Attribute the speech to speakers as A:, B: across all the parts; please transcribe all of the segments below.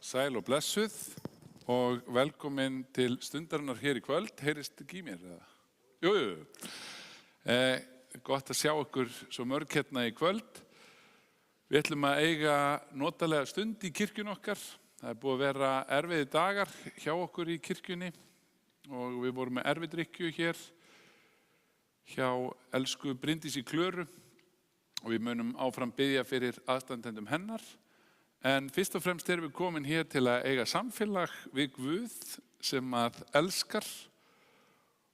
A: sæl og blessuð og velkomin til stundarinnar hér í kvöld. Heyrist ekki í mér? Jú. Gott að sjá ykkur svo mörg hérna í kvöld. Við ætlum að eiga notalega stund í kirkjun okkar. Það búið að vera erfiði dagar hjá okkur í kirkjunni og við vorum með erfidrykkju hér hjá elsku Bryndísi Klöru og við munum áfram biðja fyrir aðstandendum hennar. En fyrst og fremst erum við komin hér til að eiga samfélag við Guð sem að elskar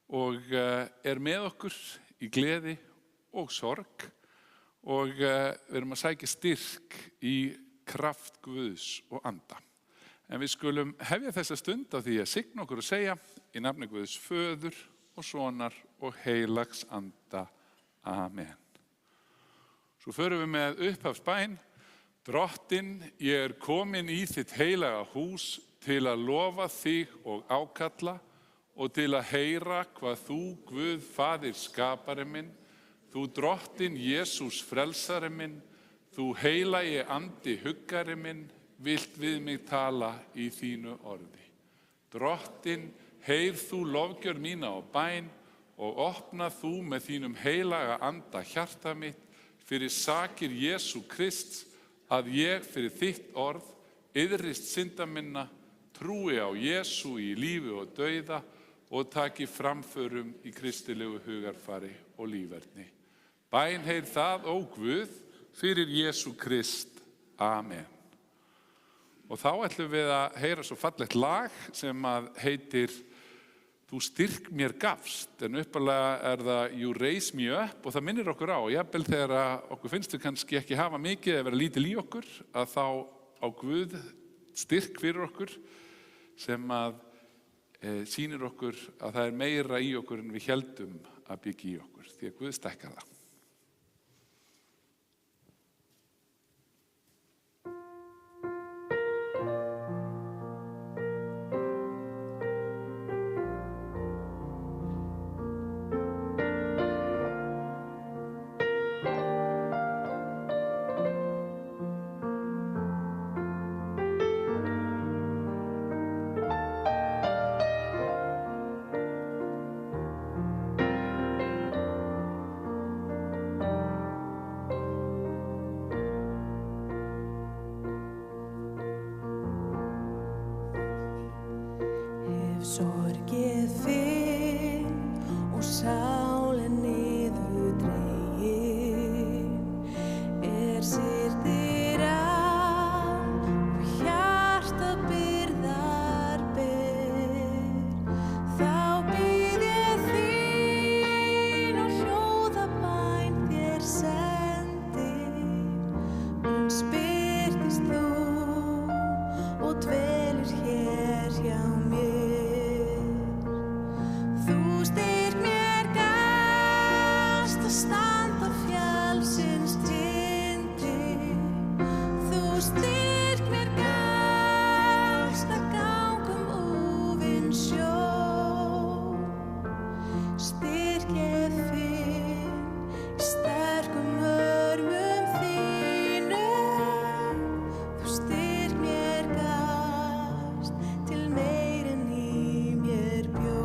A: og er með okkur í gleði og sorg og við erum að sækja styrk í kraft Guðs og anda. En við skulum hefja þessa stund á því að signa okkur og segja í nafni Guðs Föður og Sonar og heilags anda. Amen. Svo förum við með upphafsbæn. Drottinn, ég er komin í þitt heilaga hús til að lofa þig og ákalla og til að heyra hvað þú, Guð, Faðir skapari minn, þú Drottinn Jesús frelsari minn, þú heilagi andi huggari minn, vilt við mig tala í þínu orði. Drottinn, heyr þú lofgjör mína og bæn og opna þú með þínum heilaga anda hjarta mitt fyrir sakir Jesú Krists, að ég fyrir þitt orð iðrist synda minna, trúi á Jesú í lífi og dauða og taki framförum í kristilegu hugarfari og lífverðni. Bæn heyr það, ó Guð, fyrir Jesú Krist. Amen. Og þá ætlum við að heyra svo fallegt lag sem að heitir Þú styrk mér gafst, en uppalega er það You raise me up og það minnir okkur á, jafnvel þegar okkur finnst við kannski ekki hafa mikið eða vera lítil í okkur, að þá á Guð styrk fyrir okkur sem að sýnir okkur að það er meira í okkur en við héldum að byggja í okkur, því að Guð stækkar það.
B: Sorgið finn og sálin niður dregin, syrtir af og hjartað byrðar ber. Þá býð ég þín og hljóða bæn þér sendir, spyrtist þú og dvelur hér hjá mér. Standa fjallsins tindri, þú styrk mér gafst að ganga úfinn sjó. Styrk ég finn í sterkum örmum þínum, þú styrk mér gafst til meir en í mér bjó.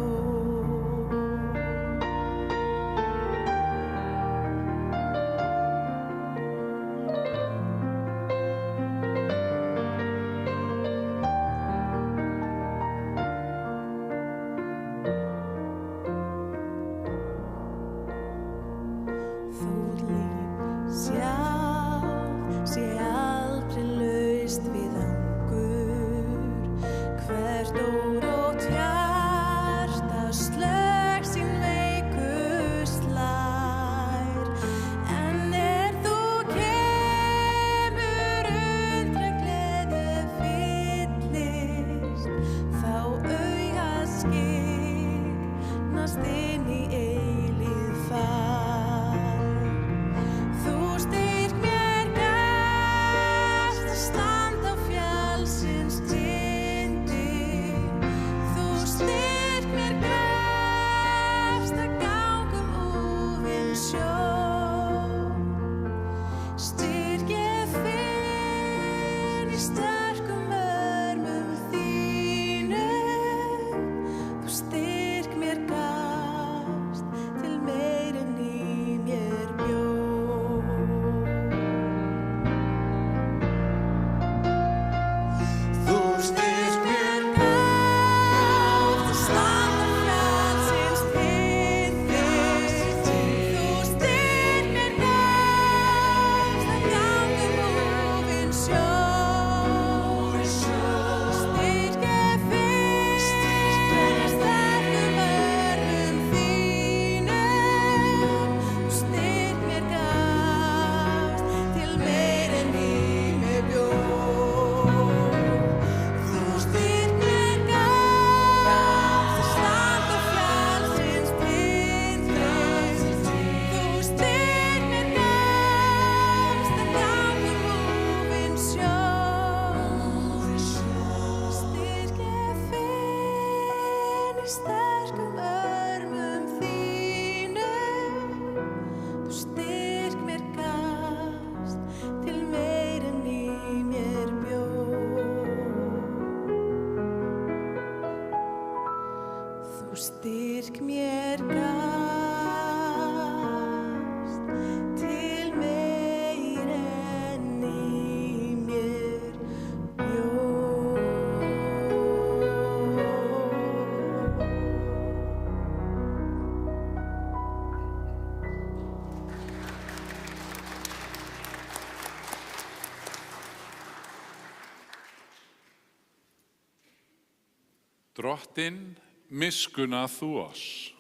B: sterkum örmum þínum. Þú styrk mér gafst til meir en í mér bjó. Þú styrk mér gafst til meir en í mér bjó.
A: Drottinn, miskunna þú oss.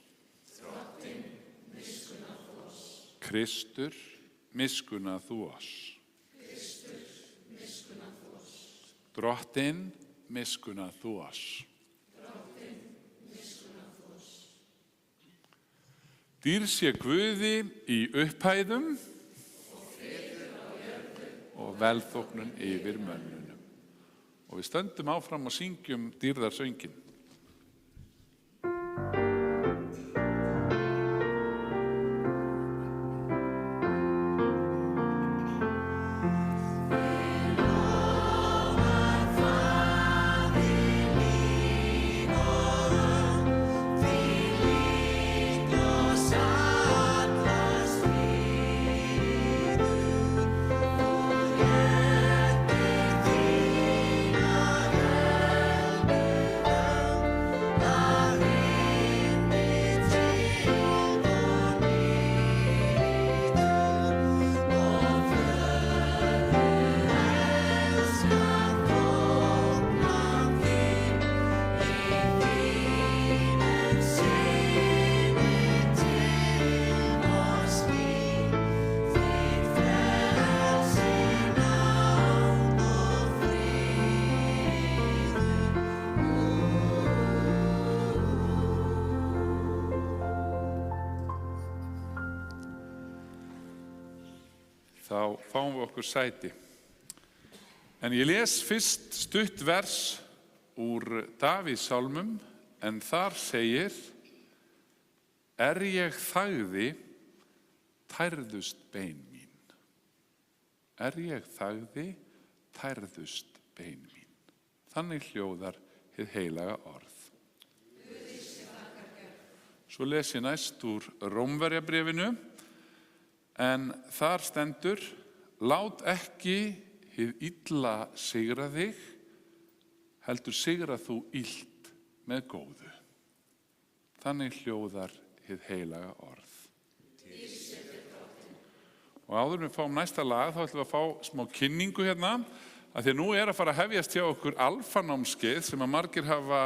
A: Kristur, miskunna þú oss. Drottinn, miskunna þú oss. Dýr sé Guði í upphæðum og velþóknun yfir mönnunum. Og við stöndum áfram og syngjum dýrðarsönginn. Þá fáum við okkur sæti. En ég les fyrst stutt vers úr Davíðssálmum, en þar segir: ég þagði, tærðust bein mín. Ég þagði, tærðust bein mín. Þannig hljóðar hið heilaga orð. Svo les ég næst úr Rómverjabréfinu, en þar stendur: lát ekki hið illa sigra þig, heldur sigra þú illt með góðu. Þannig hljóðar hið heilaga orð. Og áður en við fáum næsta lag, þá ætlum við að fá smá kynningu hérna, af því að nú að fara að hefjast hjá okkur alfanámskeið sem að margir hafa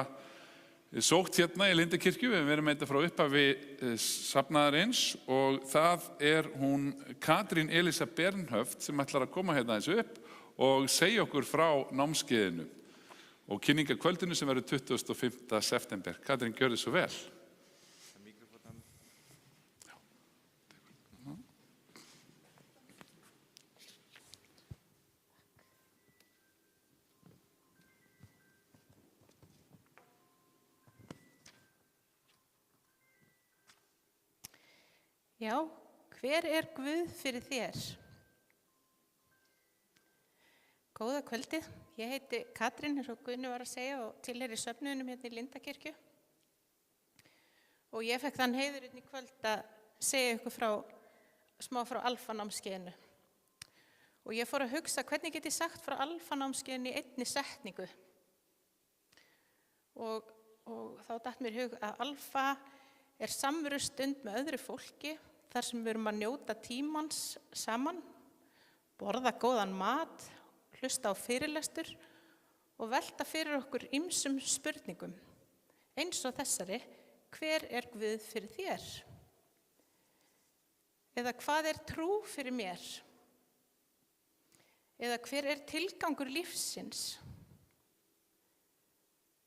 A: sótt hérna í Lindakirkju. Við erum þetta frá upphafi safnaðarins og það hún Katrín Elísa Bernhöft sem ætlar að koma hérna eins upp og segja okkur frá námskeiðinu og kynningakvöldinu sem verður 25. september. Katrín, gjörðu svo vel.
C: Já, hver er Guð fyrir þér? Góða kvöldið, ég heiti Katrín, eins og Guðni var að segja, og tilheyri söfnuðinum hérna í Lindakirkju. Og ég fekk þann heiður í kvöld að segja ykkur smá frá alfanámskeiðinu. Og ég fór að hugsa, hvernig get ég sagt frá alfanámskeiðinu í einni setningu? Og þá datt mér í hug að alfa er samverustund með öðru fólki, þar sem við erum að njóta tímans saman, borða góðan mat, hlusta á fyrirlestur og velta fyrir okkur ýmsum spurningum. Eins og þessari: hver er Guð fyrir þér? Eða hvað er trú fyrir mér? Eða hver er tilgangur lífsins?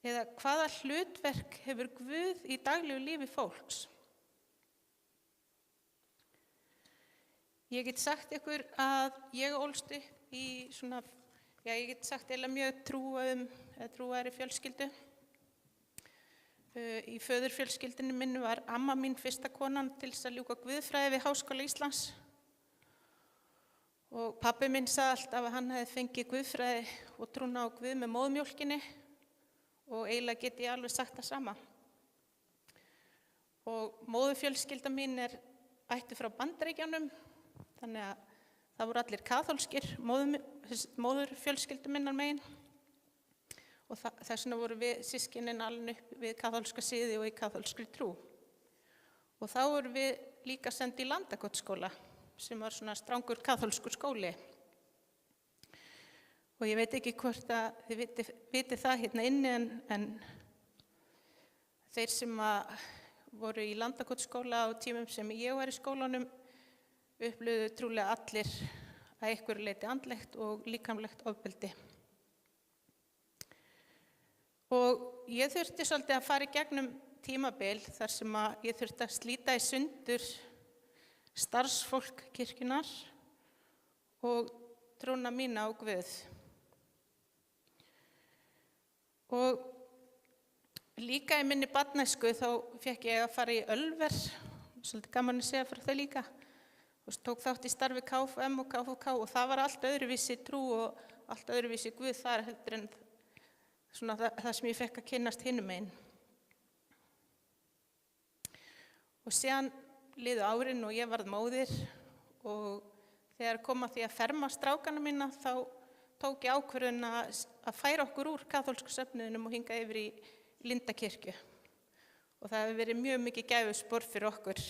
C: Eða hvaða hlutverk hefur Guð í daglegu lífi fólks? Ég get sagt ykkur að ég ólst upp í ég get sagt mjög trúaðri fjölskyldu. Í föðurfjölskyldunni minni var amma mín fyrsta konan til þess að ljúka guðfræði við Háskóla Íslands. Og pabbi minn sagði alltaf að hann hefði fengið guðfræði og trúna á Guð með móðmjólkinni og eiginlega get ég alveg sagt það sama. Og móðurfjölskylda mín ættuð frá Bandaríkjunum, þannig að það voru allir kaþólskir móðurfjölskyldu minnar megin. Og þess vegna voru við systkinin alin upp við kaþólska siði og í kaþólskri trú. Og þá voru við líka send í Landakotsskóla, sem var svona strangur kaþólskur skóli. Og ég veit ekki hvort að þið viti það hérna inni, en þeir sem voru í Landakotsskóla á tímum sem ég var í skólanum upplifðu trúlega allir að einhverju leyti andlegt og líkamlegt ofbeldi. Og ég þurfti svolítið að fara í gegnum tímabil þar sem að ég þurfti að slíta í sundur starfsfólk kirkjunnar og trúna mína á Guð. Og líka í minni barnæsku þá fékk ég að fara í Ölver, svolítið gaman að segja fyrir þau líka, og tók þátt í starfi KFM og KFK og það var allt öðruvísi trú og allt öðruvísi Guð þar heldur en svona það sem ég fekk að kynnast hinum megin. Og síðan liðu árin og ég varð móðir og þegar kom að því að ferma strákana mína þá tók ég ákvörðun að færa okkur úr kaþólsku söfnuðinum og hinga yfir í Lindakirkju. Og það hefur verið mjög mikið gæfuspor fyrir okkur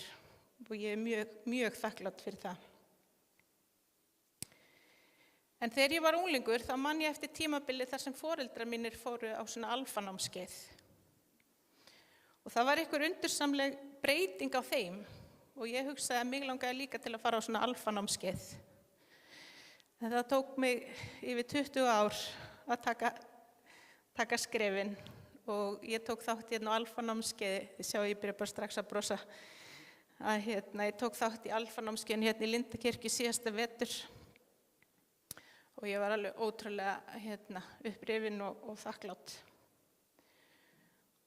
C: og ég er mjög þakklát fyrir það. En þegar ég var unglingur þá man ég eftir tímabili þar sem foreldrar mínir fóru á svona alfanámskeið. Og það var einhver undursamleg breyting á þeim og ég hugsaði að mig langaði líka til að fara á svona alfanámskeið. En það tók mig yfir 20 ár að taka skrefin og ég tók þátt hérna á alfanámskeiði, þið sjá ég byrja bara strax að brosa, að ég tók þátt í alfanámskeiðinu hérna í Lindakirkju síðasta vetur. Og ég var alveg ótrúlega upprifin og þakklát.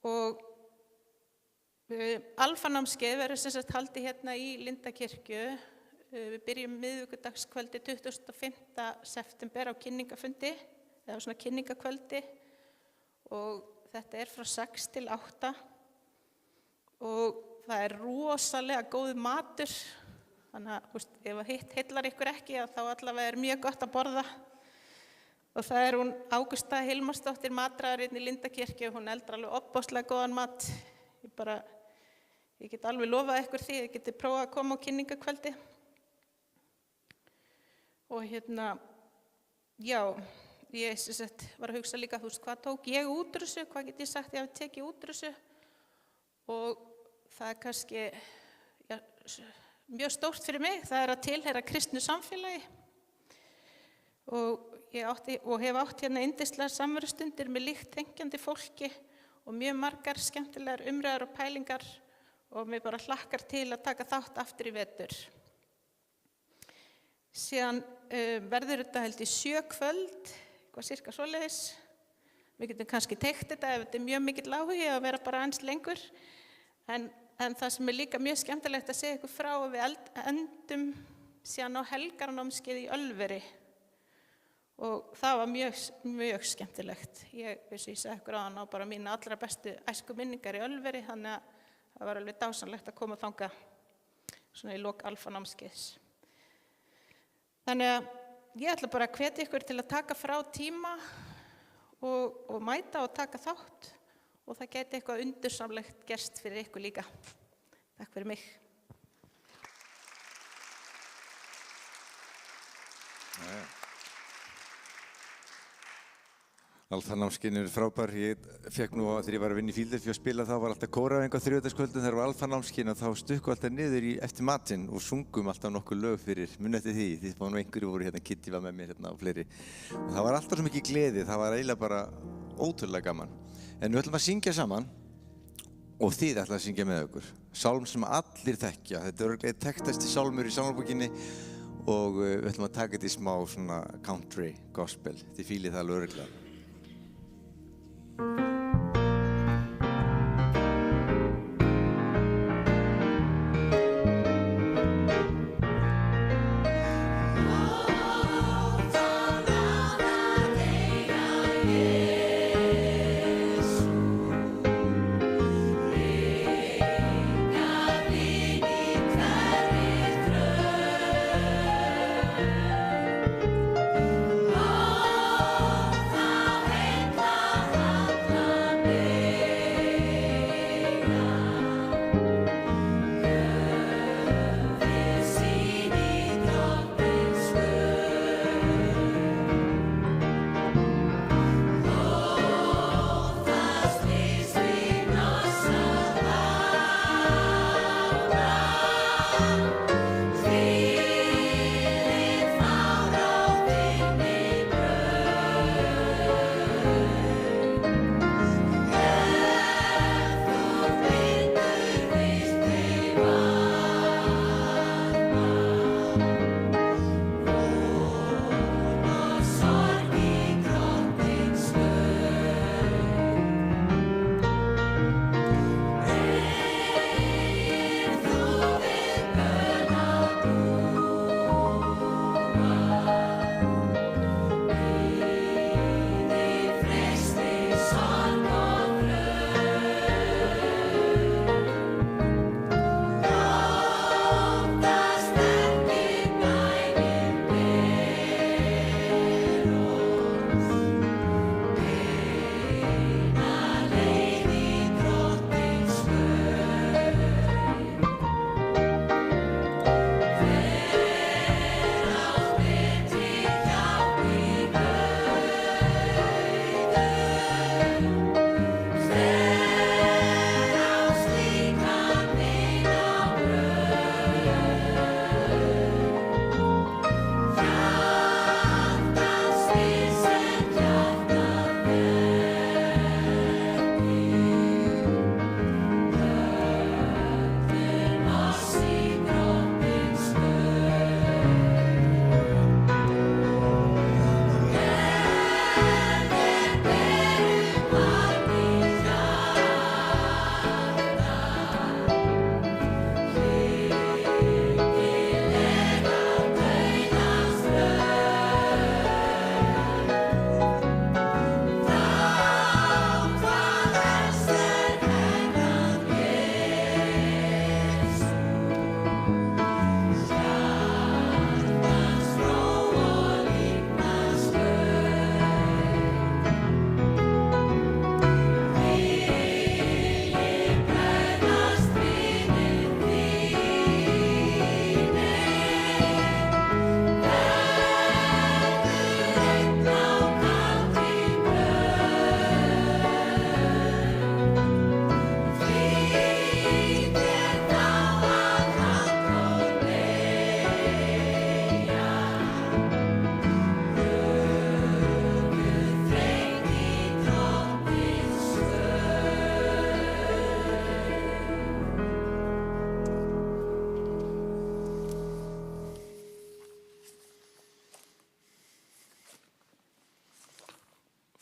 C: Og alfanámskeið verður sem sagt haldið hérna í Lindakirkju. Við byrjum miðvikudagskvöldi 25. september á kynningafundi, eða svona kynningakvöldi. Og þetta er frá 6 til 8. Og það er rosalega góð matur. Þannig að ef hitt heillar ykkur ekki þá allavega er mjög gott að borða. Og það er hún Ágústa Hilmarsdóttir matræðarinn í Lindakirkju, hún eldar alveg ofboðslega góðan mat. Ég get alveg lofað ykkur því, þið getið prófað að koma á kynningakvöldi. Og já, ég var að hugsa líka, hvað tók ég út úr þessu, hvað get ég sagt ég hafi tekið út úr þessu. Og það er kannski mjög stórt fyrir mig, það er að tilheyra kristnu samfélagi. Og hef átt hérna yndislegar samverustundir með líkt tengjandi fólki og mjög margar skemmtilegar umræður og pælingar og mér bara hlakkar til að taka þátt aftur í vetur. Síðan verður þetta held í 7 kvöld, eitthvað sirka svoleiðis. Við getum kannski teygt þetta ef þetta er mjög mikill áhugi að vera bara aðeins lengur. En það sem er líka mjög skemmtilegt að segja ykkur frá að við endum síðan á helgarnámskeið í Ölveri. Og það var mjög skemmtilegt. Ég sagði ykkur áðan á bara mína allra bestu æskuminningar í Ölveri, þannig að það var alveg dásamlegt að koma þangað svona í lok alfanámskeiðs. Þannig að ég ætla bara að hvetja ykkur til að taka frá tíma og mæta og taka þátt og það gæti eitthvað undursamlegt gerst fyrir ykkur líka. Takk fyrir mig.
D: Alfanámskeiðin eru frábær. Ég fekk nú þegar ég var að vinna í Fíladelfíu að spila þá var alltaf kóraæfing á þriðjudagskvöldum. Þegar var alfanámskeiðin og þá stukku alltaf niður eftir matinn og sungum alltaf nokkur lög fyrir munið eftir því. Því það var nú einhverju voru hérna, Kitty var með mér hérna og fleiri. Og það var alltaf svo mikið gleði, það var eiginlega bara ótrúlega gaman. En við ætlum að syngja saman og þið ætlum að syngja með okkur. Sálm sem allir þekkja. Þetta er örugglega þekktasti sálmur í sálmabókinni og við ætlum að taka þetta í smá svona country gospel. Þið fílið það alveg örugglega.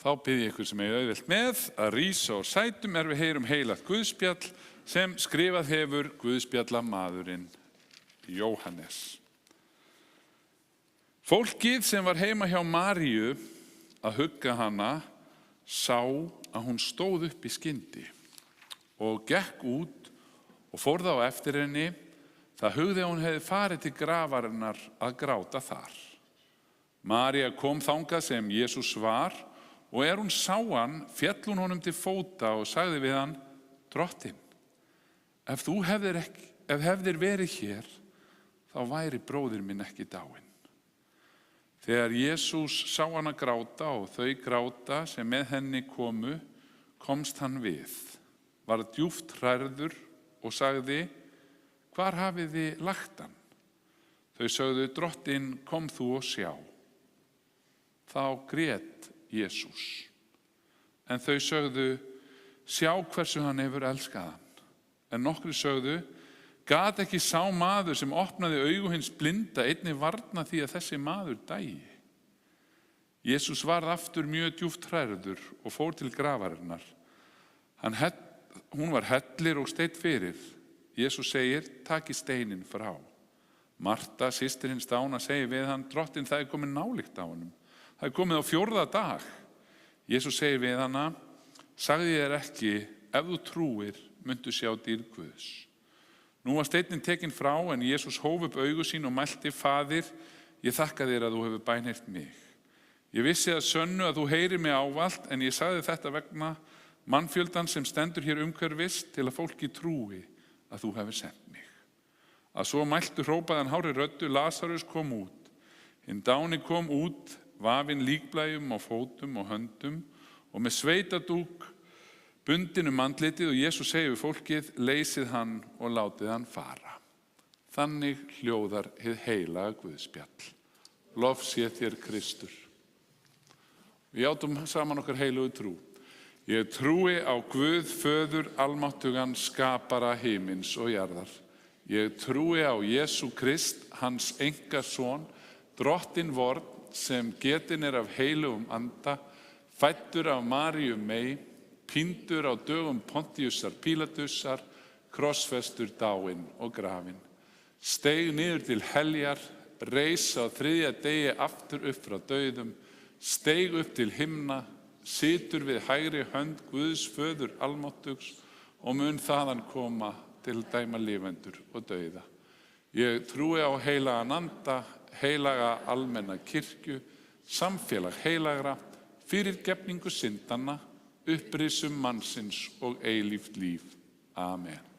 A: Þá bið ég ykkur sem er auðvelt með að rísa og sætum við heyrum heilagt Guðspjall sem skrifað hefur Guðspjallamaðurinn Jóhannes. Fólkið sem var heima hjá Maríu að hugga hana sá að hún stóð upp í skyndi og gekk út og fór þá eftir henni. Það hugði að hún hefði farið til grafarinnar að gráta þar. María kom þangað sem Jesús var og hún sá hann, féll hún honum til fóta og sagði við hann: Drottinn, ef þú hefðir verið hér, þá væri bróðir minn ekki dáinn. Þegar Jesús sá hana gráta og þau gráta sem með henni komu, komst hann við, var djúpt hrærður og sagði: Hvar hafið þið lagt hann? Þau sögðu: Drottinn, kom þú og sjá. Þá grét Jesús. En þau sögðu: Sjá hversu hann hefur elskað hann. En nokkrir sögðu: Gat ekki sá maður sem opnaði augu hins blinda einnig varna því að þessi maður dæi? Jesús varð aftur mjög djúpt hrærður og fór til grafarinnar. Hún var hellir og steitt fyrir. Jesús segir: Takið steininn frá. Marta, systir hins dána, segir við hann: Drottinn, það er komið nálykt á honum. Það er komið á 4. dag. Jesús segir við hana: Sagði ég þér ekki, ef þú trúir, muntu sjá dýrð Guðs. Nú var steinninn tekinn frá, en Jesús hóf upp augu sín og mælti: Faðir, ég þakka þér að þú hefur bænheyrt mig. Ég vissi að sönnu að þú heyrir mig ávallt, en ég sagði þetta vegna mannfjöldan sem stendur hér umhverfis, til að fólki trúi að þú hefur sendt mig. Að svo mæltu hrópaði hann hárri röddu: Lasarus, kom út. Hinn dáni kom út, vafinn líkblæjum á fótum og höndum og með sveitadúk bundinn andlitið, og Jesús segir við fólkið: Leysið hann og látið hann fara. Þannig hljóðar hið heilaga Guðspjall. Lof sé þér, Kristur. Við játum saman okkar heilugu trú. Ég trúi á Guð föður almáttugan, skapara himins og jarðar. Ég trúi á Jesú Krist, hans einkason, drottinn vorn, sem getinn af heilugum anda, fæddur af Maríu mey, píndur á dögum Pontiusar Pílatusar, krossfestur, dáinn og grafinn. Steig niður til heljar, reis á 3. degi aftur upp frá dauðum, steig upp til himna, situr við hægri hönd Guðs föður almáttugs og mun þaðan koma til að dæma lifendur og dauða. Ég trúi á heilagan anda, heilaga almenna kirkju, samfélag heilagra, fyrirgefningu syndanna, upprisum mannsins og eilíft líf. Amen.
B: Amen.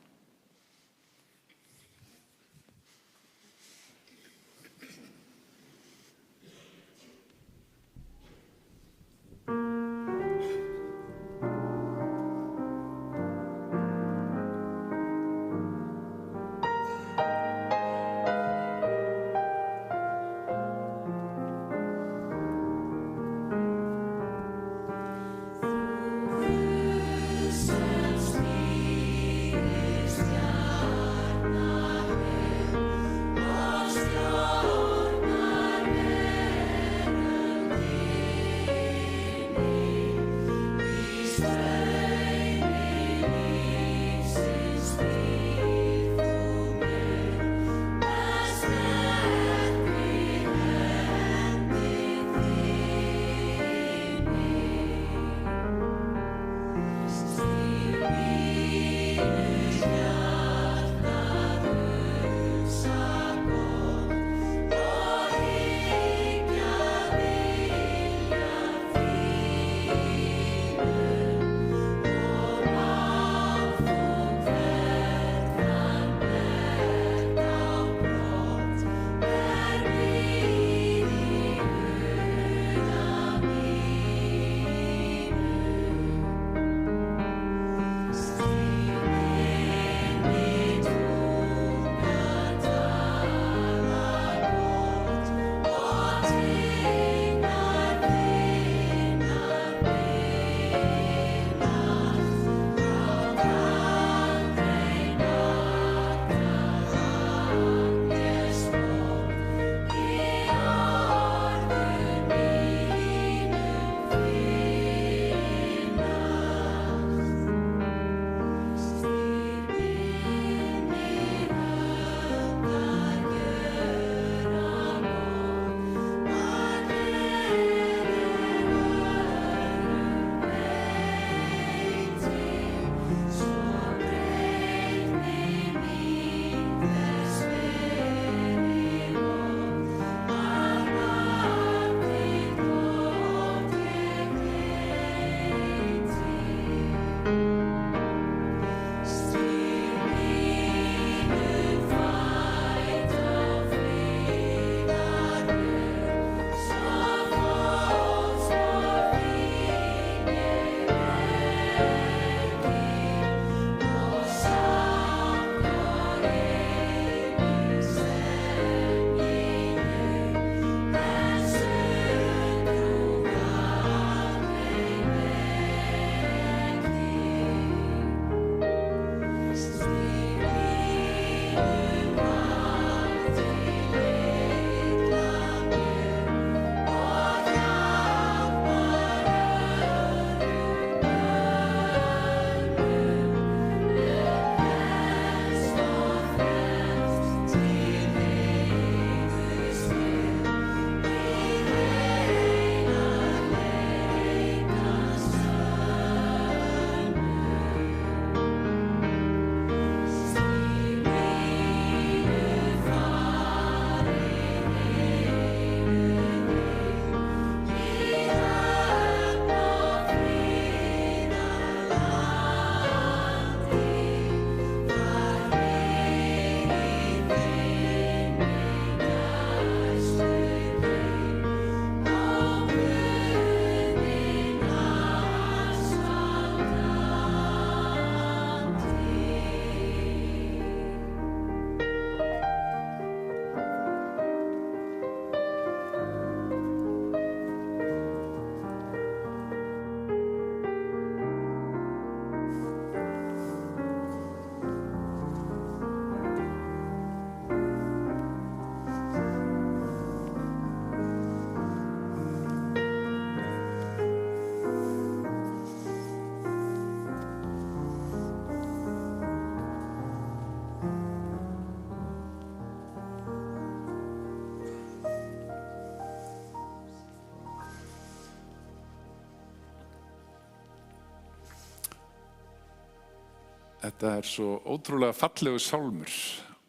A: Þetta er svo ótrúlega fallegu sálmur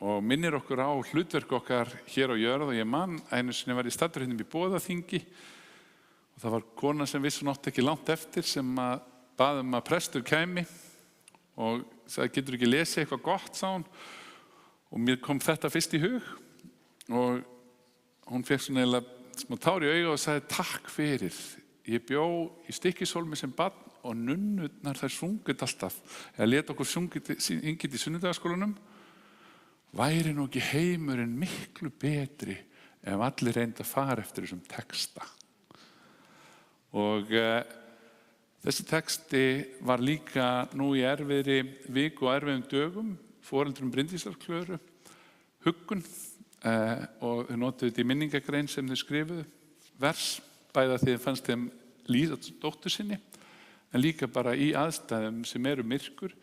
A: og minnir okkur á hlutverk okkar hér á jörð og ég man einu sinni var ég staddur hérna í Boðaþingi og það var kona sem vissi nátt ekki langt eftir sem að bað að prestur kæmi og sagði getur ekki lesið eitthvað gott, sagði hún og mér kom þetta fyrst í hug og hún fekk svona eiginlega smá tár í auga og sagði takk fyrir. Ég bjó í Stykkishólmi sem barn og nunnurnar þær sungið alltaf, eða lét okkur syngið í sunnudagaskólanum. Væri nú ekki heimurinn miklu betri ef allir reyndu að fara eftir þessum texta. Og þessi texti var líka nú í erfiðri viku og erfiðum dögum, foreldrum Bryndísar Klöru, huggun og þau notuðu þetta í minningagrein sem þau skrifuðu, vers, bæða því það fannst þeim líða dóttur sinni, en líka bara í aðstæðum sem eru myrkur,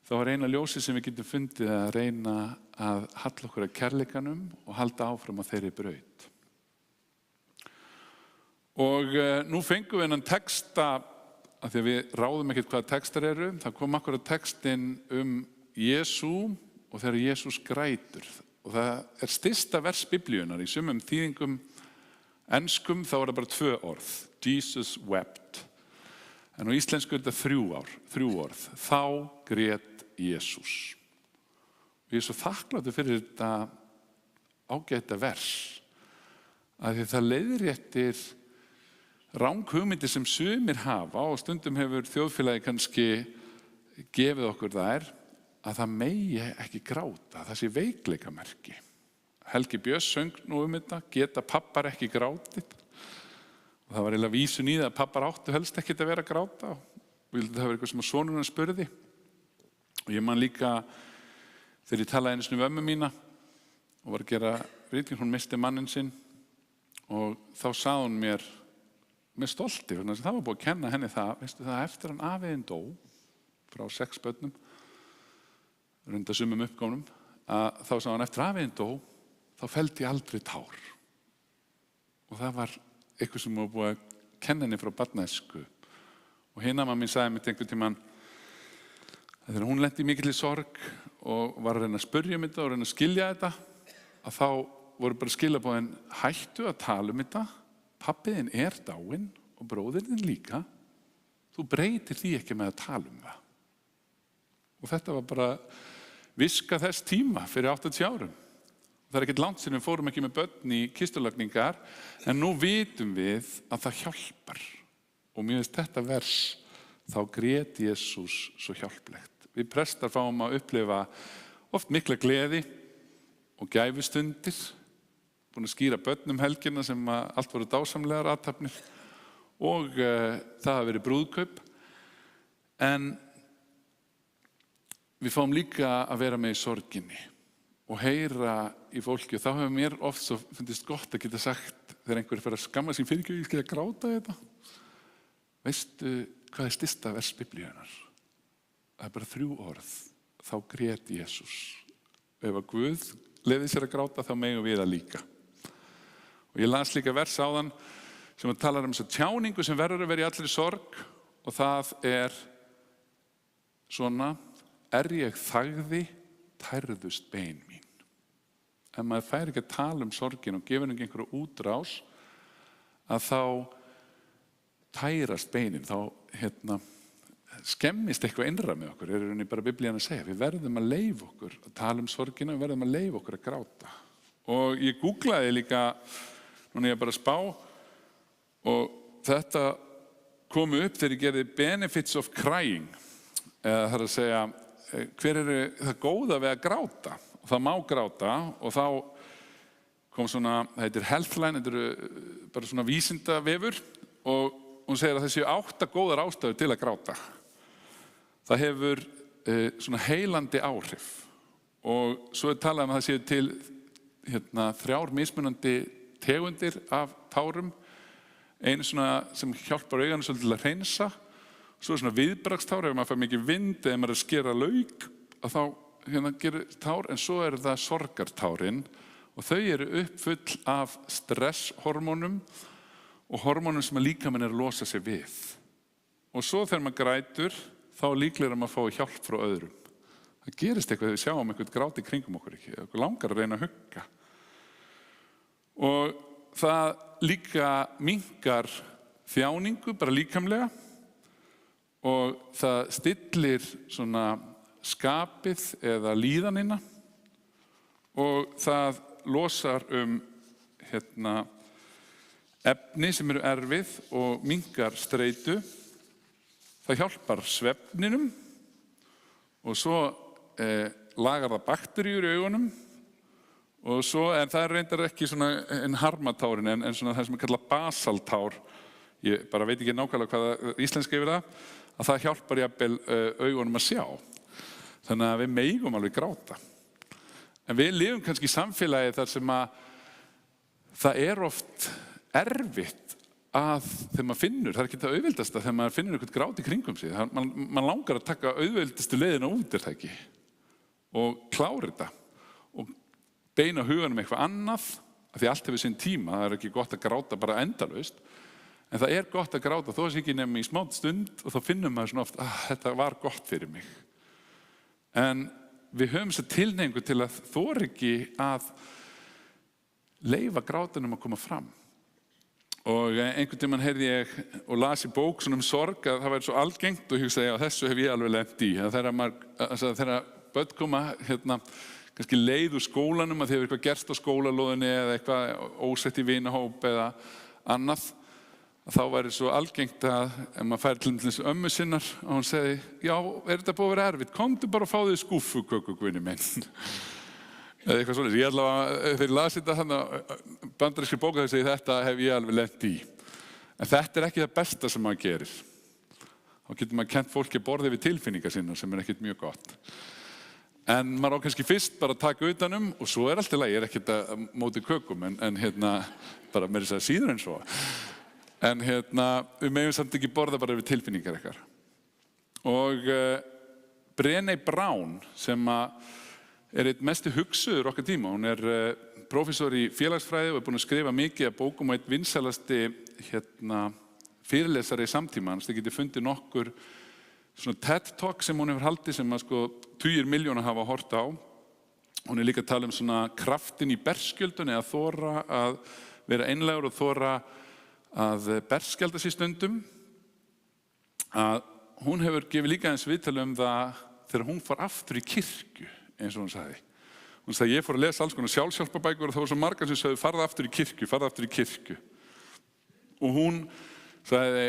A: þá var eina ljósi sem við getum fundið að reyna að halla okkur að kærleikanum og halda áfram á þeirri braut. Og nú fengum við hennan texta, af því að við ráðum ekkert hvaða textar eru, það kom akkurat textin Jesú og þegar Jesús grætur. Og það er stysta vers Biblíunnar, í sumum þýðingum enskum þá er það bara 2 orð, Jesus wept. En á íslensku er þetta 3 orð, þá grét Jesús. Og ég er svo þakkláttur fyrir þetta ágæta vers, að því það leiðréttir ranghugmyndir sem sumir hafa og stundum hefur þjóðfélagi kannski gefið okkur þær, að það megi ekki gráta, það sé veikleikamerki. Helgi Björns söng nú þetta, geta pappar ekki grátið. Og það var eiginlega vísun í það að pappar áttu helst ekkert að vera að gráta. Og það var eitthvað sem sonurinn spurði. Og ég man líka þegar ég talaði einu sinni við ömmu mína og var að gera ritgerð, hún missti manninn sinn og þá sagði hún mér með stolti, þannig að það var búið að kenna henni það, veistu það, eftir hann afiðinn dó frá 6 börnum, runda sumum uppgáfnum, að þá sagði hann eftir afiðinn dó þá felldi ég aldrei tár. Og það var eitthvað sem var búið að kenna henni frá barnæsku. Og hinn amma mín sagði mér einhvern tímann að þegar hún lenti í mikilli sorg og var að reyna að spyrja þetta og reyna að skilja þetta, að þá voru bara skilaboðin hættu að tala þetta, pabbiðinn er dáinn og bróðirinn líka, þú breytir því ekki með að tala það. Og þetta var bara viska þess tíma fyrir 80 árum. Það er ekkert langt sinni við fórum ekki með börn í kistulagningar, en nú vitum við að það hjálpar. Og mér finnst þetta vers, þá grét Jesús svo hjálplegt. Við prestar fáum að upplifa oft mikla gleði og gæfustundir, búin að skýra börnum helgina sem allt voru dásamlegar athafnir og það hafi verið brúðkaup. En við fáum líka að vera með í sorginni og heyra í fólki og þá hefur mér oft svo fundist gott að geta sagt þegar einhver fer að skamma sín fyrir ekki, ég skal gráta þetta. Veistu hvað er stysta vers Biblíunnar? Það er bara 3 orð, þá grét Jesús. Ef að Guð leyfði sér að gráta þá megum við það líka. Og ég las líka vers áðan sem talar þessa tjáningu sem verður að vera í allri sorg og það er svona, ég þagði, tærðust bein mín. Ef maður fær ekki að tala sorgin og gefur ekki einhverju útrás, að þá tærast beinin, þá skemmist eitthvað innra með okkur, er rauninni bara Biblían að segja. Við verðum að leyfa okkur að tala sorgina, við verðum að leyfa okkur að gráta. Og ég googlaði líka, núna ég bara að spá, og þetta kom upp þegar ég gerði Benefits of Crying, eða það er að segja, hver er það góða við að gráta? Og það má gráta og þá kom svona, það heitir Healthline, þetta eru bara svona vísindavefur og hún segir að þessi 8 góðar ástæður til að gráta. Það hefur svona heilandi áhrif og svo er talað að það séu til 3 mismunandi tegundir af tárum, einu svona sem hjálpar auganu svolítið til að hreinsa, svo er svona viðbragðstár, ef maður fær mikið vind eða maður er að skera lauk, að þá gerir tár, en svo eru það sorgartárin og þau eru uppfull af stresshormónum og hormónum sem líkaminn er að losa sig við. Og svo þegar maður grætur, þá líklega maður að fá hjálp frá öðrum. Það gerist eitthvað þegar við sjáum eitthvað gráti kringum okkur ekki. Okkur langar að reyna að hugga. Og það líka minnkar þjáningu, bara líkamlega. Og það stillir svona skapið eða líðanina. Og það losar efni sem eru erfið og minnkar streitu. Það hjálpar svefninum og svo lagar það bakteríur í augunum og svo, en það reyndar ekki svona en harmatárin en svona það sem kallað basaltár. Ég bara veit ekki nákvæmlega hvað íslenska yfir það, að það hjálpar jafnvel augunum að sjá. Þannig að við megum alveg gráta. En við lifum kannski í samfélagi þar sem að það oft erfitt að þegar maður finnur, það ekki það auðveldasta þegar maður finnur eitthvað grát í kringum sig. Man langar að taka auðveldastu leiðina út, það ekki? Og klára þetta. Og beina huganum eitthvað annað, af því allt hefur sinn tíma, það ekki gott að gráta bara endalaust. En það gott að gráta þó sé ekki nema í smátt stund og þá finnum maður svona oft, þetta var gott fyrir mig. En við höfum þessa tilhneigingu til að þora ekki að leyfa grátunum að koma fram. Og einhvern tímann heyrði ég og las í bók svona sorg að það væri svo algengt og hugsaði að þessu hef ég alveg lent í. Þegar börn koma kannski leið úr skólanum að þeir eru eitthvað gerst á skólalóðinni eða eitthvað ósett í vinahóp eða annað, þá væri svo algengt að ef maður færi til þessu ömmu sinnar og hún segi, já, þetta búið að vera erfitt, komdu bara og fá þig skúffuköku, Guðni minn. Eða eitthvað svoleiðis. Ég þegar ég las þetta bandarískri bók þegar segi þetta hef ég alveg lent í. En þetta ekki það besta sem maður gerir. Þá getur maður kennt fólki að borða yfir tilfinningar sínar sem ekkert mjög gott. En maður á kannski fyrst bara að taka utanum og svo allt í lagi, ég ekkert að móti kökum en bara meira þess að síður en svo. En við megum samt ekki borða bara yfir tilfinningar ykkar. Og Brené Brown sem eitt mestu hugsuður okkar tíma. Hún prófessor í félagsfræði og búin að skrifa mikið af bókum og eitt vinsælasti fyrirlesari í samtímans. Þið getið fundið nokkur svona TED Talk sem hún hefur haldið sem að tugir milljóna hafa hort á. Hún líka að tala svona kraftin í berskjöldunni að þora að vera einlægur og þora að berskjalda sig stundum. Að hún hefur gefið líka eins viðtal það þegar hún fór aftur í kirkju, eins og hún sagði. Hún sagði, ég fór að lesa alls konar sjálfshjálparbækur og það var svo margar sem sagði, farðu aftur í kirkju. Og hún sagði,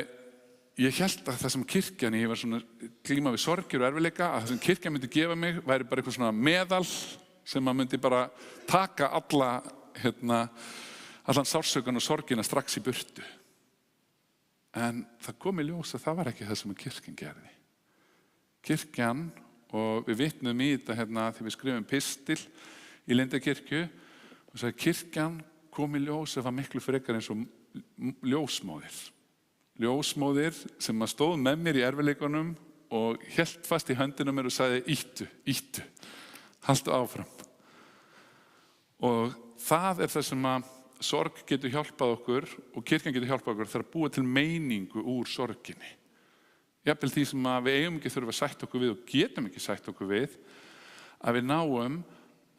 A: ég hélt að það sem kirkjan, ég var svona glíma við sorgir og erfiðleika, að það sem kirkjan myndi gefa mig væri bara eitthvað svona meðal sem maður myndi bara taka allan sársaukan og sorgina strax í burtu. En það kom í ljós að það var ekki það sem kirkjan gerði. Kirkjan, og við vitnum í þetta þegar við skrifum pistil í Lindakirkju, og sagði kirkjan kom í ljós að það var miklu frekar eins og ljósmóðir. Ljósmóðir sem stóð með mér í erfiðleikunum og hélt fast í höndina mér og sagði ýttu, haltu áfram. Og það það sem að sorg getur hjálpað okkur og kirkjan getur hjálpað okkur þegar að búa til meiningu úr sorginni. Jafnvel því sem að við eigum ekki þurfa að sætta okkur við og getum ekki sætt okkur við, að við náum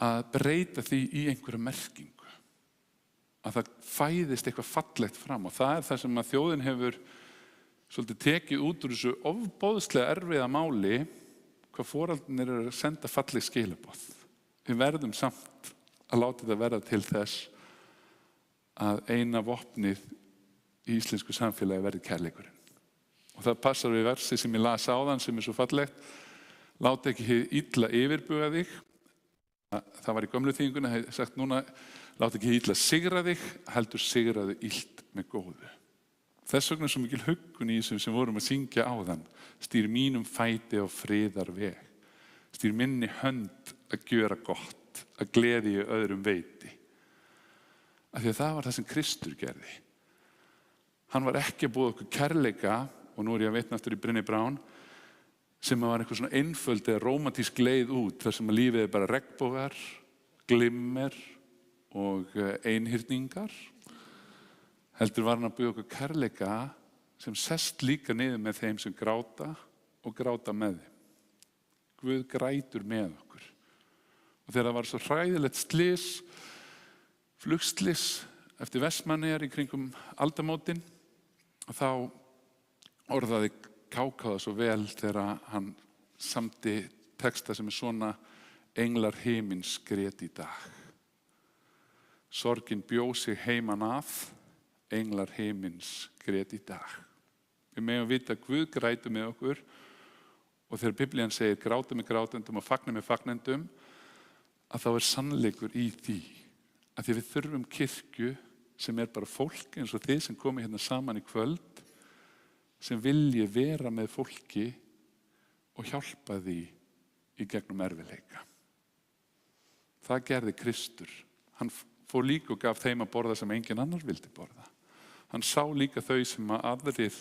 A: að breyta því í einhverja merkingu. Að það fæðist eitthvað fallegt fram og það það sem að þjóðin hefur svolítið tekið út úr þessu ofboðslega erfiða máli hvað foreldrarnir að senda falleg skilaboð. Við verðum samt að láta þetta verða til þess að eina vopnið í íslensku samfélagi verði kærleikurinn. Og það passar við versi sem ég las áðan sem svo fallegt. Láta ekki hið illa yfirbuga þig. Það var í gömlu þýðinguna, það sagt núna, láta ekki hið illa sigra þig, heldur sigraðu illt með góðu. Þess vegna svo mikil huggun í þessum sem vorum að syngja áðan. Stýr mínum fæti á friðar veg. Stýr minni hönd að gjöra gott, að gleði í öðrum veiti. Af því að það var það sem Kristur gerði. Hann var ekki að búa okkur kærleika, og nú ég að vitna aftur í Brené Brown, sem var eitthvað svona einföld eða rómantísk leið út, þar sem að lífið bara regnbogar, glimmer og einhyrningar. Heldur var hann að búa okkur kærleika sem sest líka niður með þeim sem gráta og gráta með þeim. Guð grætur með okkur. Og þegar það var svo hræðilegt slys, flugslys eftir Vestmannaeyjar í kringum aldamótin, þá orðaði KK það svo vel þegar hann samdi texta sem svona: englar himins grét í dag. Sorgin bjó sig heiman að, englar himins grét í dag. Við megum vita að Guð grætur með okkur, og þegar Biblían segir gráta með grátendum og fagna með fagnendum, að þá sannleikur í því. Að því við þurfum kirkju sem bara fólk eins og þið sem komið hérna saman í kvöld, sem vilji vera með fólki og hjálpa því í gegnum erfiðleika. Það gerði Kristur. Hann fór líka og gaf þeim að borða sem enginn annar vildi borða. Hann sá líka þau sem að aðrir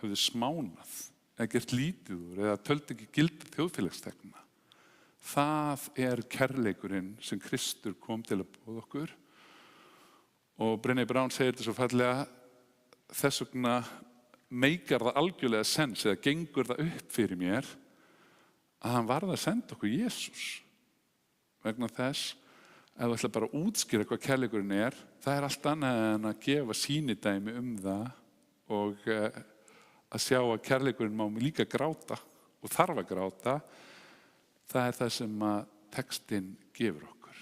A: höfðu smánað, eða gert lítið úr, eða töldu ekki gildi þjóðfélagsþegna. Það kærleikurinn sem Kristur kom til að boða okkur. Og Brené Brown segir þetta svo fallega: þess vegna meikar það algjörlega sens, eða gengur það upp fyrir mér, að hann varð að senda okkur Jesús. Vegna þess, ef þú ætla bara að útskýra hvað kærleikurinn það allt annað en að gefa sýnidæmi það og að sjá að kærleikurinn má líka gráta og þarf að gráta. Það það sem að textinn gefur okkur.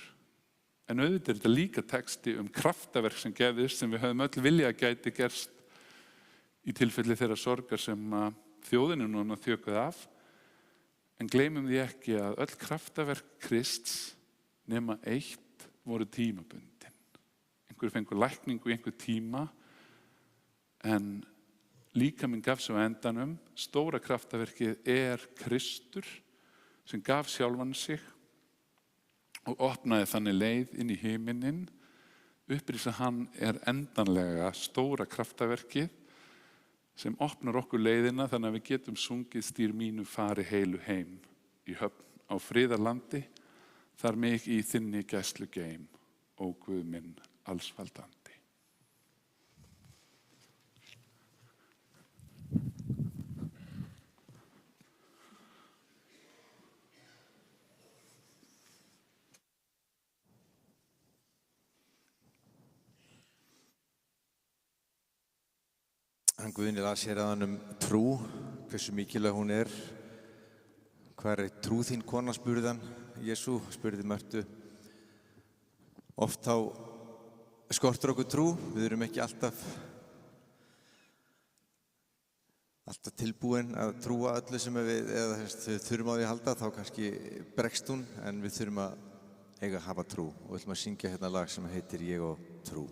A: En auðvitað þetta líka texti kraftaverk sem gefðist, sem við höfum öll vilja að gæti gerst í tilfelli þeirra sorgar sem að þjóðinu núna þjökuð af. En gleymum því ekki að öll kraftaverk Krists nema eitt voru tímabundin. Einhverju fengur lækningu í einhver tíma, en líkaminn gaf svo endanum. Stóra kraftaverkið Kristur sem gaf sjálfan sig og opnaði þannig leið inn í himinin. Upprisa hann endanlega stóra kraftaverkið sem opnar okkur leiðina, þannig að við getum sungið stýr mínu fari heilu heim í höfn á friðarlandi, þar mig í þinni gæslu geim, ó Guð minn allsvaldandi.
D: Hann Guðni las hér áðan trú, hversu mikilvæg hún Hvar trú þín, kona, spurði hann. Jesú spurði Mörtu. Oft þá skortur okkur trú, við erum ekki alltaf tilbúin að trúa öllu sem við þurfum á því að halda, þá kannski bregst hún, en við þurfum að eiga að hafa trú. Og við ætlum að syngja hérna lag sem heitir Ég og trú.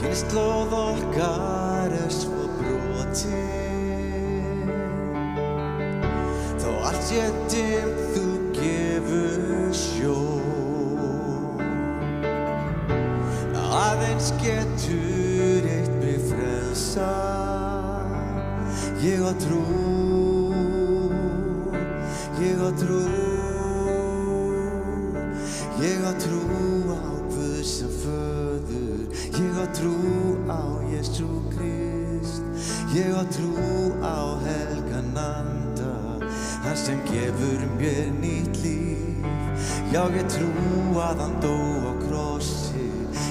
E: Kynslóð okkar svo brotin, þó allt sé dimmt þú gefur sjón. Aðeins getur eitt mig frelsa, ég á trú, ég á trú, ég á trú á Guð sem föður, ég á trú á Jesú Krist, ég á trú á helgan anda, hann sem gefur mér nýtt líf. Já, ég trú að hann dó á krossi,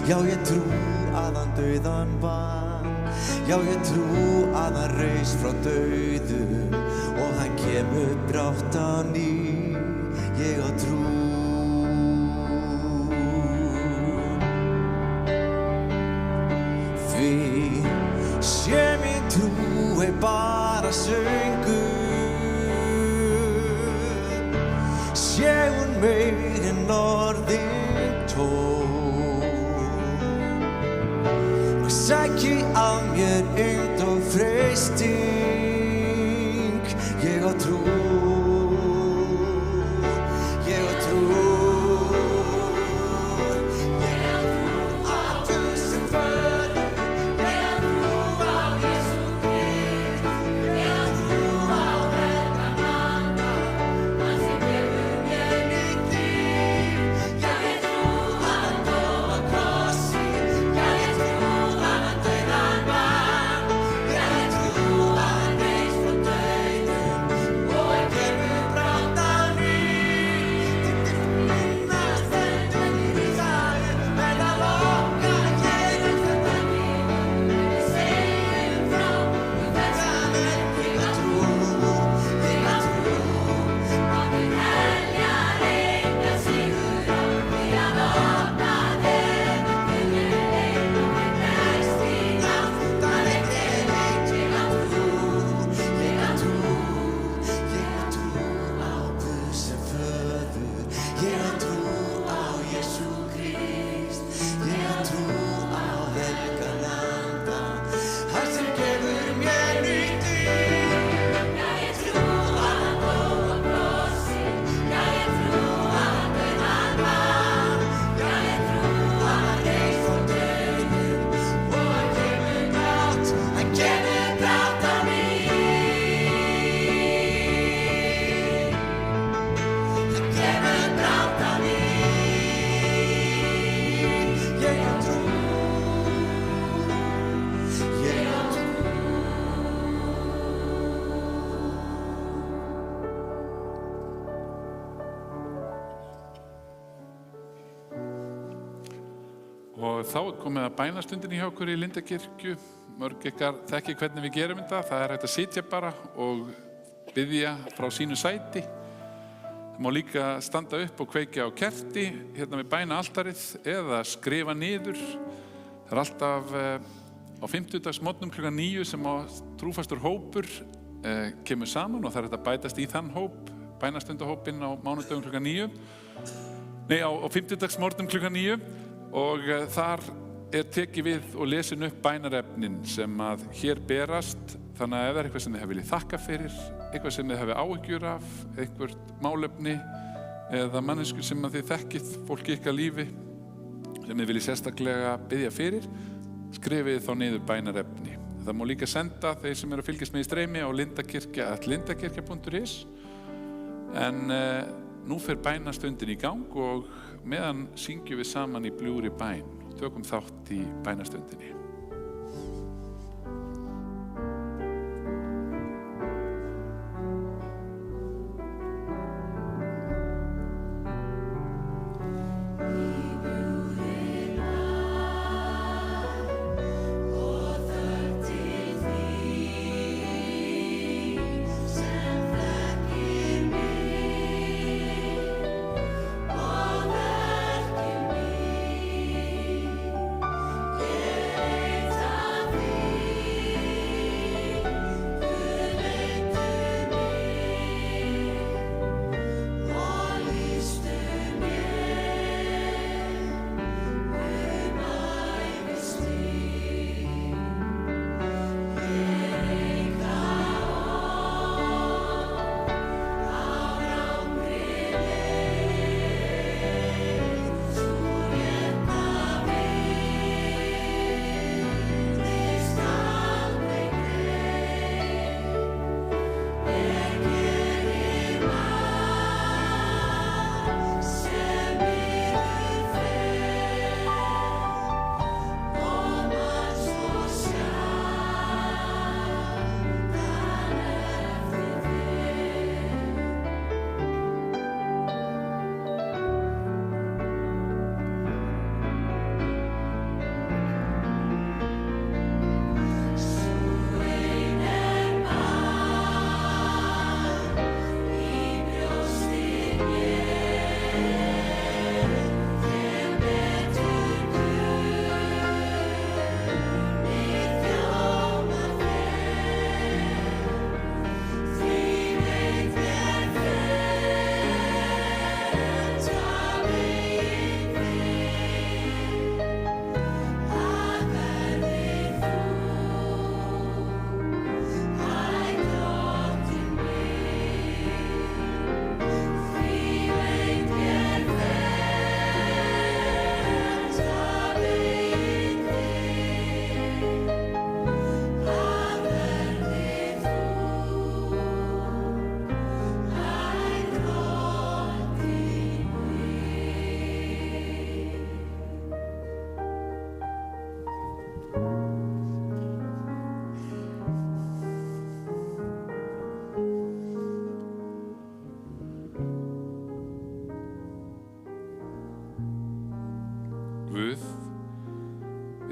E: já, ég trú að hann dauðan vann, já, ég trú að hann reis frá dauðum og hann kemur brátt á ný. Ég á trú. sé mín trú bara söngur, sé hún meir en orðin tóm, og sæki af mér eymd og freisting. Ég á trú, ég á trú, ég á trú á Guð sem föður, ég á trú á Jesú Krist, ég á trú á helgan anda, hann sem gefur mér nýtt líf. Ég trú að hann dó á krossi, ég trú að hann dauðan vann, ég trú að hann reis frá dauðum og hann kemur brátt á ný. Til finna stendur í salinn meðal okkar hér í Þjóðveldi. Við segjum frá þetta verk. Ég á trú, ég á trú, látið heljar enga sigra, því að opna hefur Guðinn leið og hann berst í nátt að leik til leik. Ég á trú, ég á trú, ég á trú á Guð sem föður, ég á trú á Jesú Krist, ég á trú á helgan anda, hann sem gefur mér nýtt líf. Ég trú að hann dó á krossi, ég trú að hann dauðan vann, ég trú að hann reis frá dauðum og hann kemur brátt á ný. Hann kemur brátt á ný. Ég á trú, ég á trú.
A: Og þá er komið að bænastundinni hjá okkur í Lindakirkju. Mörg ykkar þekki hvernig við gerum þetta. Það er hægt að sitja bara og biðja frá sínu sæti. Það má líka standa upp og kveikja á kerti hérna við bænaaltarið eða skrifa niður. Það er alltaf á 50-dagsmorgnum klukkan 9 sem trúfastur hópur kemur saman og það er hægt að bætast í þann hóp, bænastundahópinn á mánudögum klukkan 9. Nei, á 50-dagsmorgnum klukkan 9. Og þar er tekið við og lesin upp bænarefnin sem að hér berast. Þannig að ef það er eitthvað sem þið viljið þakka fyrir, eitthvað sem þið hafið áhyggjur af, eitthvað málefni eða mannesku sem að þið þekkið, fólki ykkar lífi sem þið viljið sérstaklega biðja fyrir, skrifið þá niður bænarefni. Það má líka senda þeir sem eru að fylgjast með í streymi á lindakirkja@lindakirkja.is. En nú fer bænastundin í gang og meðan syngjum við saman í bljúgri bæn. Tökum þátt í bænastundinni.
E: Ég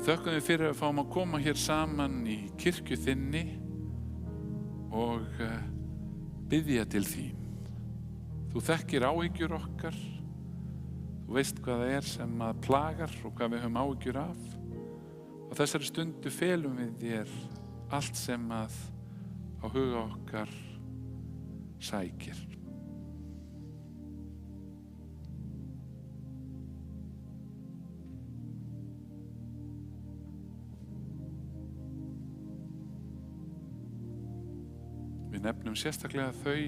A: þökkum við fyrir að fáum að koma hér saman í kirkju þinni og biðja til þín. Þú þekkir áhyggjur okkar, þú veist hvað það sem að plagar og hvað við höfum áhyggjur af. Og þessari stundu felum við þér allt sem að á huga okkar sækir. Við nefnum sérstaklega þau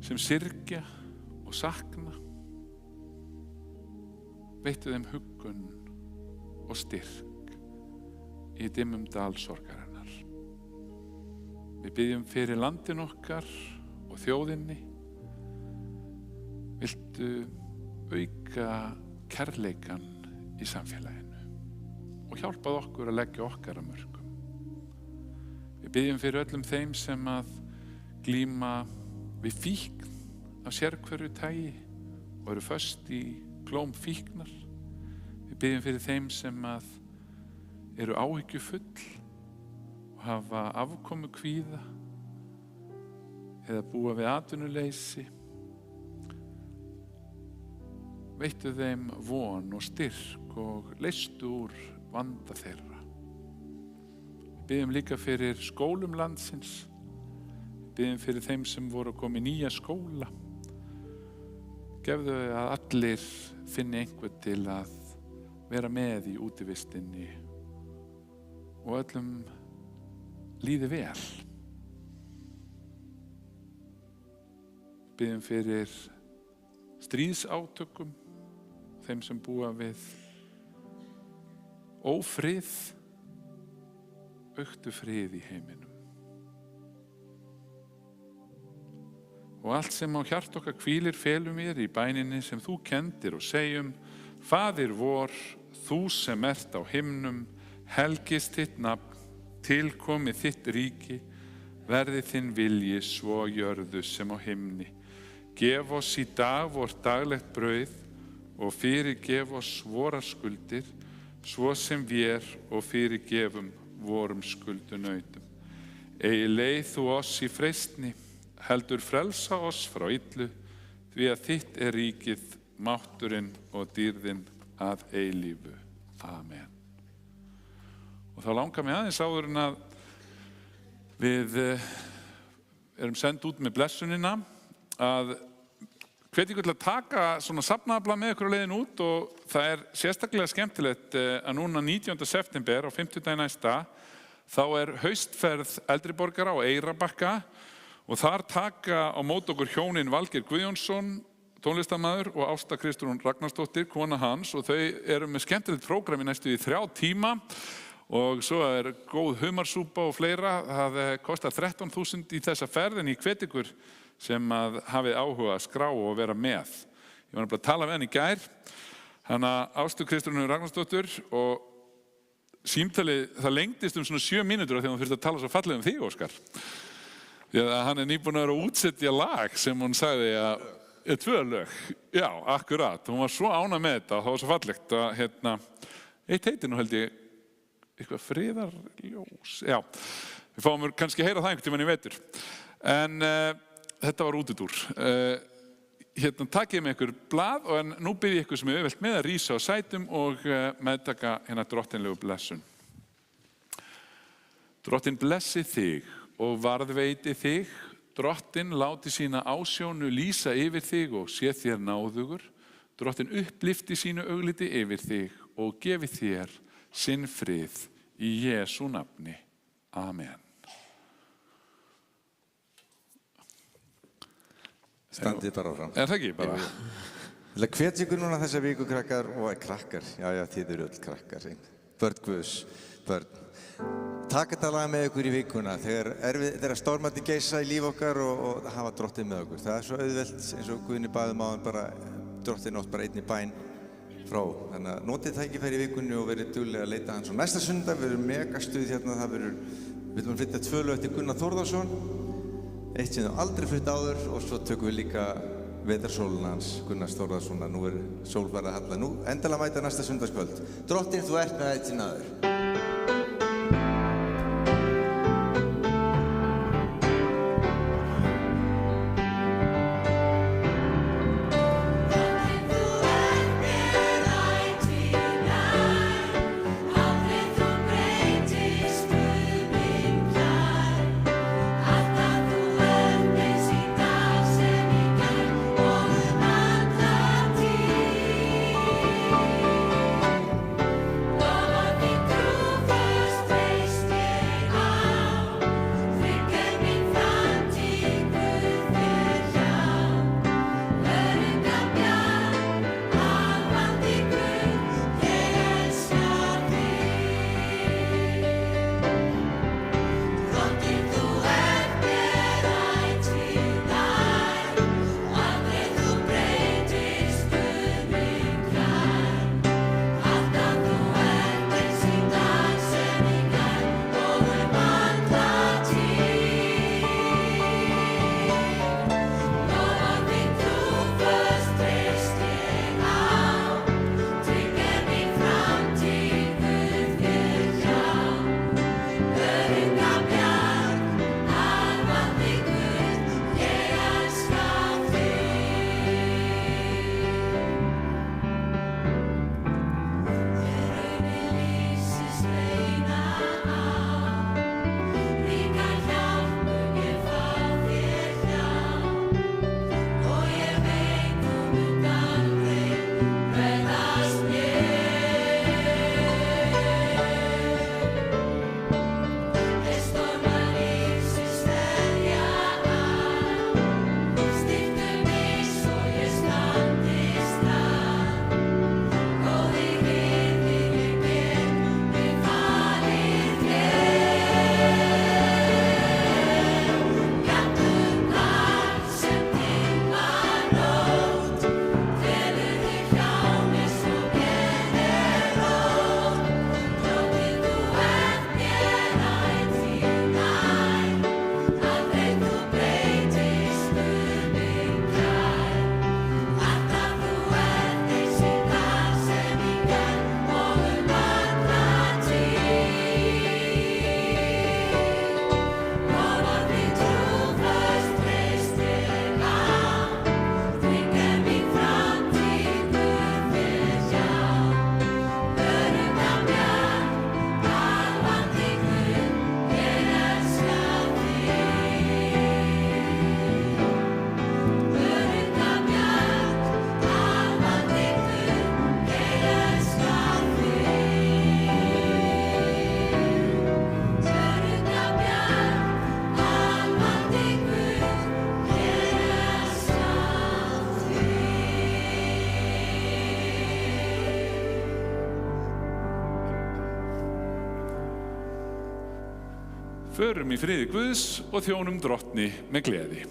A: sem syrgja og sakna. Veittu þeim huggun og styrk í dimmum dal sorgarinnar. Við biðjum fyrir landin okkar og þjóðinni. Viltu auka kærleikan í samfélaginu og hjálpað okkur að leggja okkar að mörkum. Við biðjum fyrir öllum þeim sem að glíma við fíkn af sérhverju tagi og eru föst í klóm fíknar. Við biðjum fyrir þeim sem að eru áhyggjufull og hafa afkomu kvíða eða búa við atvinnuleysi. Veittu þeim von og styrk og leystu úr vanda þeirra. Við biðjum líka fyrir skólum landsins. Við biðjum fyrir þeim sem voru að koma í nýja skóla. Gefðu að allir finni einhvern til að vera með í útivistinni og öllum líði vel. Við biðjum fyrir stríðsátökum, þeim sem búa við ófrið, auktu frið í heiminum. Og allt sem á hjart okkar hvílir felum við í bæninni sem þú kendir og segjum: Faðir vor, þú sem ert á himnum, helgist þitt nafn, tilkomi þitt ríki, verði þinn vilji svo á jörðu sem á himni. Gef oss í dag vort daglegt brauð og fyrirgef oss vorar skuldir, svo sem vér og fyrirgefum vorum skuldunautum. Eigi leið þú oss í freistni, heldur frelsa oss frá illu, því að þitt er ríkið, mátturinn og dýrðin að eilífu. Amen. Og þá langar mig aðeins áður en að við erum send út með blessunina að hvet ykkur til að taka svona safnaðabla með ykkur á leiðin út, og það er sérstaklega skemmtilegt að núna 19. september á 50. næsta þá er haustferð eldri borgara á Eyrarbakka og þar taka á móti okkur hjónin Valgeir Guðjónsson, tónlistarmaður, og Ásta Kristrún Ragnarsdóttir, kona hans, og þau eru með skemmtilegt prógram í næstu í 3 tíma og svo er góð humarsúpa og fleira. Það kostar 13.000 í þessa ferð, en ég hvet ykkur sem að hafið áhuga að skrá og vera með. Ég var nefnilega að tala við hann í gær, hana Ástu Kristrúnu Ragnarsdóttir, og símtalið það lengdist svona 7 mínútur af því að hún þurfti að tala svo fallega þig, Óskar. Því að hann er nýbúinn að vera að útsetja lag sem hún sagði að 2 lög. Já, akkurat. Hún var svo ánægð með þetta og það var svo fallegt að eitt heitir nú held ég eitthvað friðarljós. Já, við fáum kannski að heyra það einhvern tímann í vetur. En þetta var útúrdúr. Takið með ykkur blað, og nú bið ég ykkur sem er auðvelt með að rísa á sætum og meðtaka drottinlegu blessun. Drottin blessi þig og varðveiti þig. Drottin láti sína ásjónu lýsa yfir þig og sé þér náðugur. Drottin upplyfti sínu augliti yfir þig og gefi þér sinn frið í Jesú nafni. Amen.
D: Standið bara áfram.
A: Er það ekki bara?
D: Ég hvet ykkur núna þessa viku, krakkar, og krakkar, já, þið eru öll krakkar, börn Guðs, börn. Taka þetta lag með ykkur í vikuna þegar stormandi geisa í líf okkar og hafa Drottinn með okkur. Það er svo auðvelt, eins og Guðni baðum áðan, bara Drottinn átt bara einni bæn frá. Þannig að notið tækifæri í vikunni og verið duglega að leita hans. Og næsta sunnudag verður megastuð hérna, við viljum flytja 2 lög eftir Gunnar Þórðarsson, eitt sem við aldrei flutt áður, og svo tökum við líka vetarsóluna hans Gunnars Þórðarssonar. Nú sól farið að halla. Nú endilega mæta næsta sunnudagskvöld. Drottinn, þú ert með þitt náður.
A: Förum í friði Guðs og þjónum Drottni með gleði.